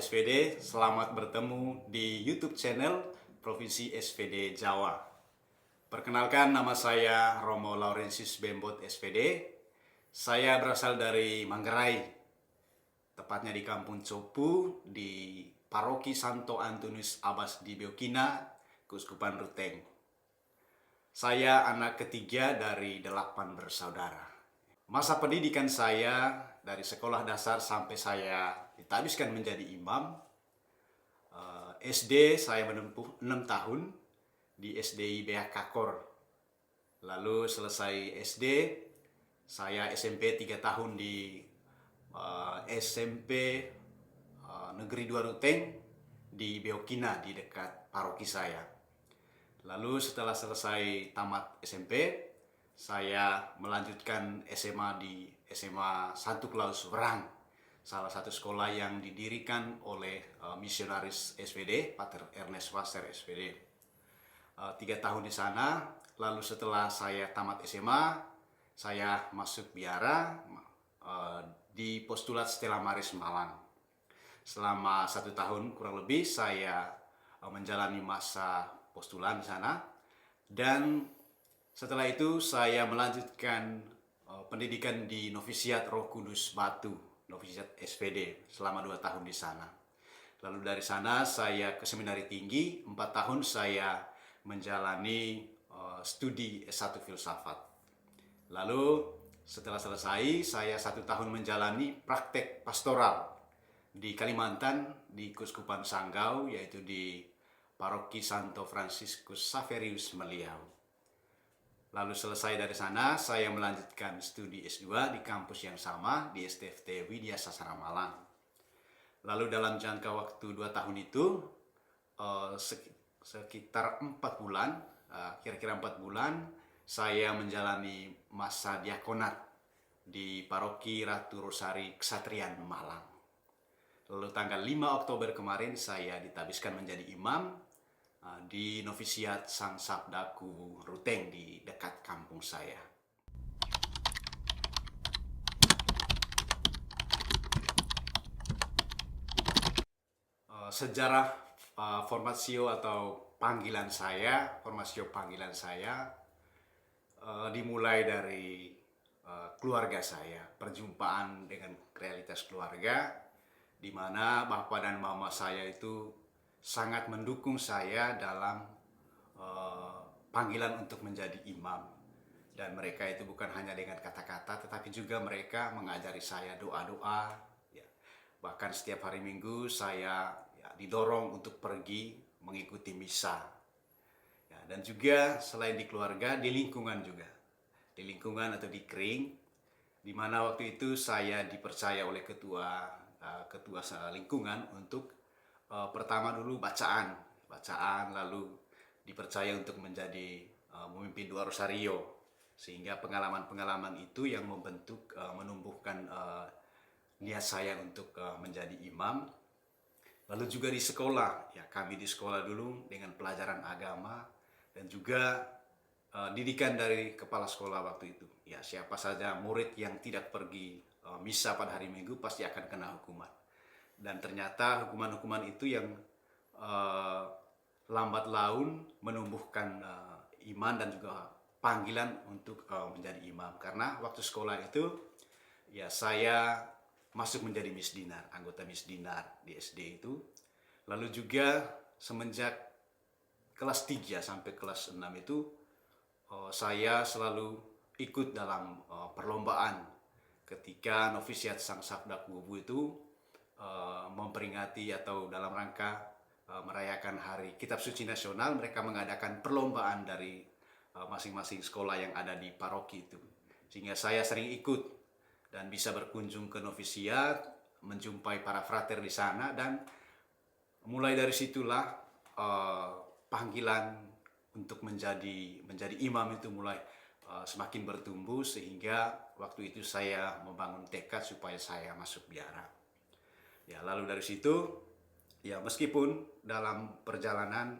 SVD, selamat bertemu di YouTube channel Provinsi SVD Jawa. Perkenalkan, nama saya Romo Laurensius Bembot SVD. Saya berasal dari Manggarai, tepatnya di Kampung Copu, di Paroki Santo Antonius Abbas di Beokina, Keuskupan Ruteng. Saya anak ketiga dari 8 bersaudara. Masa pendidikan saya dari sekolah dasar sampai saya ditabiskan menjadi imam. SD saya menempuh 6 tahun di SDI Beak Kakor. Lalu selesai SD, saya SMP 3 tahun di SMP Negeri 2 Ruteng di Beokina, di dekat paroki saya. Lalu setelah selesai tamat SMP, saya melanjutkan SMA di SMA Santo Claus Werang, salah satu sekolah yang didirikan oleh misionaris SVD, Pater Ernest Wasser SVD. 3 tahun di sana. Lalu setelah saya tamat SMA, saya masuk biara di Postulat Stella Maris Malang. Selama 1 tahun kurang lebih saya menjalani masa postulan di sana, dan setelah itu saya melanjutkan pendidikan di Novisiat Roh Kudus Batu, Novisiat SPD, selama 2 tahun di sana. Lalu dari sana saya ke seminari tinggi, 4 tahun saya menjalani studi S1 Filsafat. Lalu setelah selesai, saya 1 tahun menjalani praktek pastoral di Kalimantan, di Keuskupan Sanggau, yaitu di Paroki Santo Franciscus Xaverius Meliau. Lalu selesai dari sana, saya melanjutkan studi S2 di kampus yang sama, di STFT Widya Sasana Malang. Lalu dalam jangka waktu 2 tahun itu, sekitar 4 bulan, kira-kira 4 bulan, saya menjalani masa diakonat di Paroki Ratu Rosari Ksatrian Malang. Lalu tanggal 5 Oktober kemarin saya ditabiskan menjadi imam di Novisiat Sang Sabdaku Ruteng di dekat kampung saya. Sejarah formasio atau formasio panggilan saya dimulai dari keluarga saya, perjumpaan dengan realitas keluarga, di mana bapak dan mama saya itu sangat mendukung saya dalam panggilan untuk menjadi imam. Dan mereka itu bukan hanya dengan kata-kata, tetapi juga mereka mengajari saya doa-doa. Ya. Bahkan setiap hari Minggu saya didorong untuk pergi mengikuti misa. Ya, dan juga selain di keluarga, di lingkungan juga. Di lingkungan atau di kering, di mana waktu itu saya dipercaya oleh ketua lingkungan untuk pertama dulu bacaan, lalu dipercaya untuk menjadi memimpin 2 rosario, sehingga pengalaman-pengalaman itu yang membentuk, menumbuhkan niat saya untuk menjadi imam. Lalu juga di sekolah, ya kami di sekolah dulu dengan pelajaran agama dan juga didikan dari kepala sekolah waktu itu. Ya, siapa saja murid yang tidak pergi misa pada hari Minggu pasti akan kena hukuman. Dan ternyata hukuman-hukuman itu yang lambat laun menumbuhkan iman dan juga panggilan untuk menjadi imam. Karena waktu sekolah itu ya saya masuk menjadi misdinar, anggota misdinar di SD itu. Lalu juga semenjak kelas 3 sampai kelas 6 itu saya selalu ikut dalam perlombaan ketika Novisiat Sang Sabdaku itu memperingati atau dalam rangka merayakan Hari Kitab Suci Nasional. Mereka mengadakan perlombaan dari masing-masing sekolah yang ada di paroki itu, sehingga saya sering ikut dan bisa berkunjung ke novisiat, menjumpai para frater di sana, dan mulai dari situlah panggilan untuk menjadi imam itu mulai semakin bertumbuh, sehingga waktu itu saya membangun tekad supaya saya masuk biara. Ya, lalu dari situ ya meskipun dalam perjalanan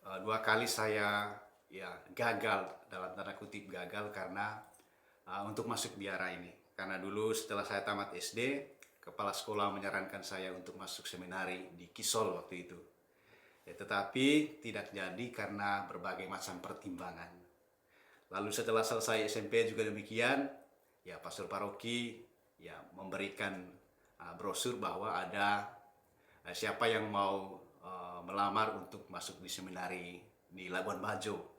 2 kali saya ya gagal, dalam tanda kutip gagal, karena untuk masuk biara ini. Karena dulu setelah saya tamat SD, kepala sekolah menyarankan saya untuk masuk seminari di Kisol waktu itu. Ya, tetapi tidak jadi karena berbagai macam pertimbangan. Lalu setelah selesai SMP juga demikian, ya pastor paroki ya memberikan brosur bahwa ada siapa yang mau melamar untuk masuk di seminari di Labuan Bajo.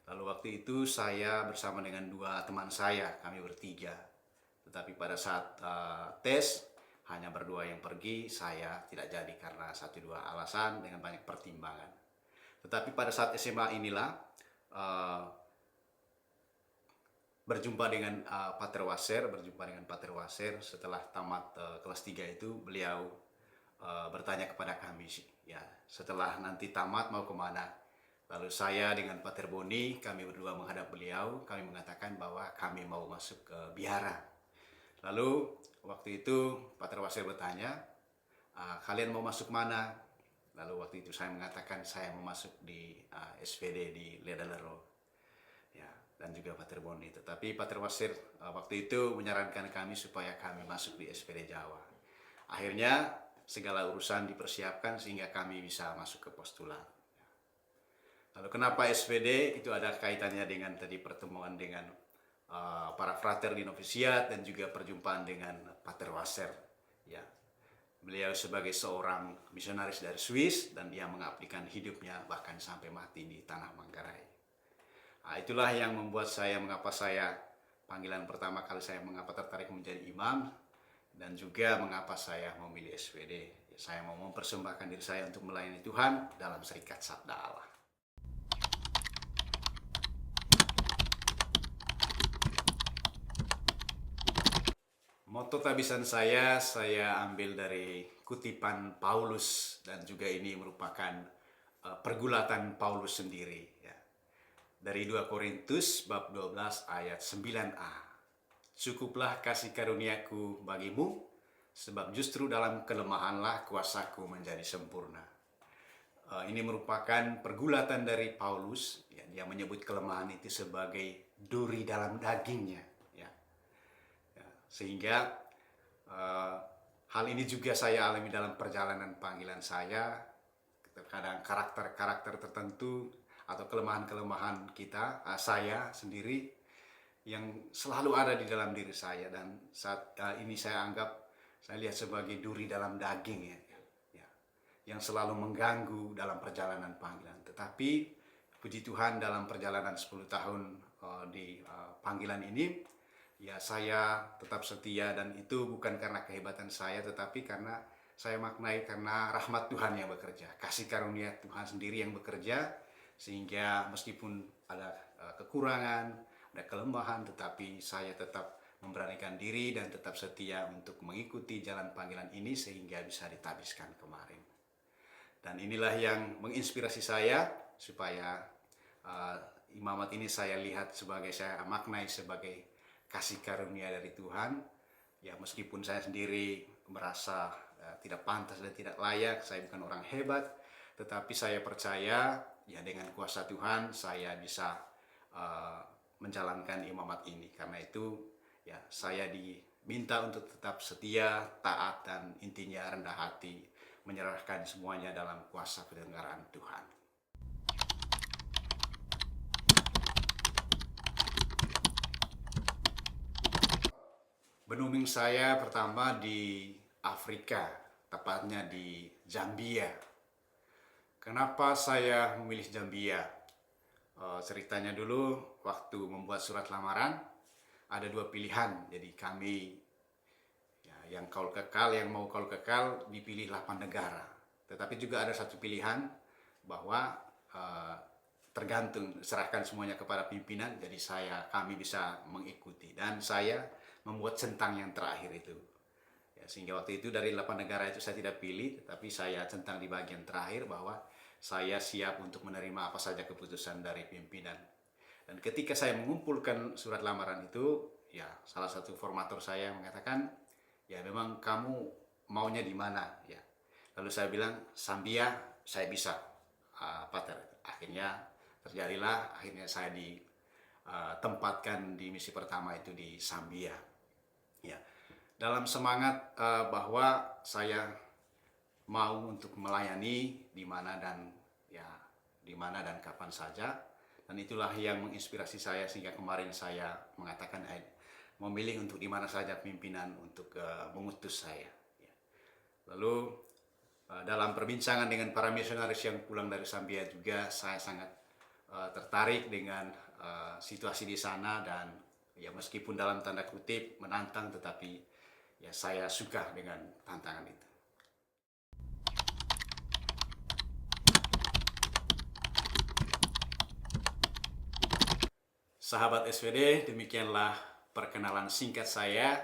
Lalu waktu itu saya bersama dengan dua teman saya, kami bertiga. Tetapi pada saat tes hanya berdua yang pergi, saya tidak jadi karena satu dua alasan dengan banyak pertimbangan. Tetapi pada saat SMA inilah berjumpa dengan Pater Wasser setelah tamat kelas 3 itu beliau bertanya kepada kami ya setelah nanti tamat mau kemana. Lalu saya dengan Pater Boni kami berdua menghadap beliau, kami mengatakan bahwa kami mau masuk ke Bihara. Lalu waktu itu Pater Wasser bertanya, kalian mau masuk mana? Lalu waktu itu saya mengatakan saya mau masuk di SVD di Ledalero. Ya, dan juga Pater Boni. Tetapi Pater Wasser waktu itu menyarankan kami supaya kami masuk di SVD Jawa. Akhirnya segala urusan dipersiapkan sehingga kami bisa masuk ke postulat. Lalu kenapa SVD? Itu ada kaitannya dengan tadi pertemuan dengan para frater di novisiat dan juga perjumpaan dengan Pater Wasser. Ya, beliau sebagai seorang misionaris dari Swiss dan dia mengabdikan hidupnya bahkan sampai mati di tanah Manggarai. Nah, itulah yang membuat saya mengapa saya panggilan pertama kali saya mengapa tertarik menjadi imam dan juga mengapa saya memilih SVD. Ya, saya mau mempersembahkan diri saya untuk melayani Tuhan dalam Serikat Sabda Allah. Moto tabisan saya ambil dari kutipan Paulus dan juga ini merupakan pergulatan Paulus sendiri. Ya. Dari 2 Korintus bab 12 ayat 9a. Cukuplah kasih karuniaku bagimu, sebab justru dalam kelemahanlah kuasaku menjadi sempurna. Ini merupakan pergulatan dari Paulus. Ya, dia menyebut kelemahan itu sebagai duri dalam dagingnya. Sehingga hal ini juga saya alami dalam perjalanan panggilan saya. Terkadang karakter-karakter tertentu atau kelemahan-kelemahan kita, saya sendiri yang selalu ada di dalam diri saya dan saat ini saya lihat sebagai duri dalam daging ya, yang selalu mengganggu dalam perjalanan panggilan. Tetapi puji Tuhan dalam perjalanan 10 tahun di panggilan ini, ya saya tetap setia dan itu bukan karena kehebatan saya tetapi karena saya maknai karena rahmat Tuhan yang bekerja, kasih karunia Tuhan sendiri yang bekerja sehingga meskipun ada kekurangan, ada kelemahan tetapi saya tetap memberanikan diri dan tetap setia untuk mengikuti jalan panggilan ini sehingga bisa ditabiskan kemarin. Dan inilah yang menginspirasi saya supaya imamat ini saya lihat sebagai, saya maknai sebagai kasih karunia dari Tuhan. Ya meskipun saya sendiri merasa tidak pantas dan tidak layak, saya bukan orang hebat, tetapi saya percaya ya dengan kuasa Tuhan saya bisa menjalankan imamat ini. Karena itu ya saya diminta untuk tetap setia, taat dan intinya rendah hati, menyerahkan semuanya dalam kuasa kedengaran Tuhan. Benuming saya pertama di Afrika, tepatnya di Zambia. Kenapa saya memilih Zambia? Ceritanya dulu waktu membuat surat lamaran ada 2 pilihan. Jadi kami ya, yang mau kaul kekal dipilih 8 negara. Tetapi juga ada satu pilihan bahwa tergantung, serahkan semuanya kepada pimpinan. Jadi kami bisa mengikuti dan saya membuat centang yang terakhir itu. Ya, sehingga waktu itu dari 8 negara itu saya tidak pilih, tetapi saya centang di bagian terakhir bahwa saya siap untuk menerima apa saja keputusan dari pimpinan. Dan ketika saya mengumpulkan surat lamaran itu, ya salah satu formator saya mengatakan, ya memang kamu maunya di mana? Ya. Lalu saya bilang, Zambia saya bisa, Pater. Akhirnya terjadilah, akhirnya saya ditempatkan di misi pertama itu di Zambia. Ya. dalam semangat bahwa saya mau untuk melayani di mana dan kapan saja, dan itulah yang menginspirasi saya sehingga kemarin saya mengatakan memilih untuk di mana saja pimpinan untuk mengutus saya. Lalu dalam perbincangan dengan para misionaris yang pulang dari Zambia juga saya sangat tertarik dengan situasi di sana, dan ya meskipun dalam tanda kutip menantang, tetapi ya saya suka dengan tantangan itu. Sahabat SVD, demikianlah perkenalan singkat saya.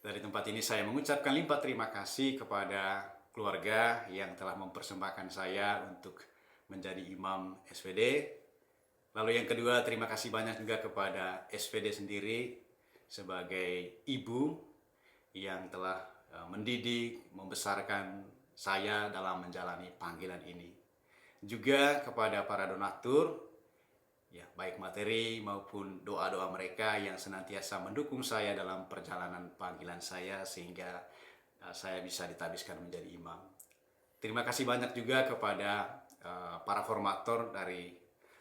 Dari tempat ini saya mengucapkan limpah terima kasih kepada keluarga yang telah mempersembahkan saya untuk menjadi imam SVD. Lalu yang kedua, terima kasih banyak juga kepada SVD sendiri sebagai ibu yang telah mendidik, membesarkan saya dalam menjalani panggilan ini. Juga kepada para donatur, ya baik materi maupun doa-doa mereka yang senantiasa mendukung saya dalam perjalanan panggilan saya sehingga saya bisa ditabiskan menjadi imam. Terima kasih banyak juga kepada para formator dari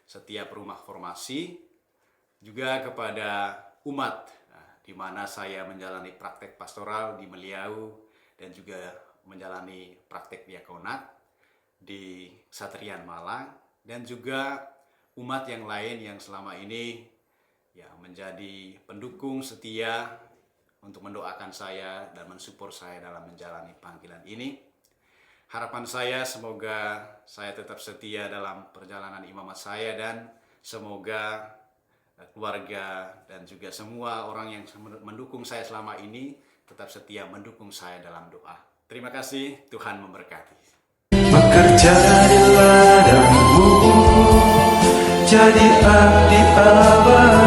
setiap rumah formasi, juga kepada umat di mana saya menjalani praktek pastoral di Meliau dan juga menjalani praktek diakonat di Satrian Malang, dan juga umat yang lain yang selama ini ya menjadi pendukung setia untuk mendoakan saya dan mensupport saya dalam menjalani panggilan ini. Harapan saya semoga saya tetap setia dalam perjalanan imamat saya, dan semoga keluarga dan juga semua orang yang mendukung saya selama ini tetap setia mendukung saya dalam doa. Terima kasih, Tuhan memberkati. Bekerja di ladangmu, jadi abdi abadi.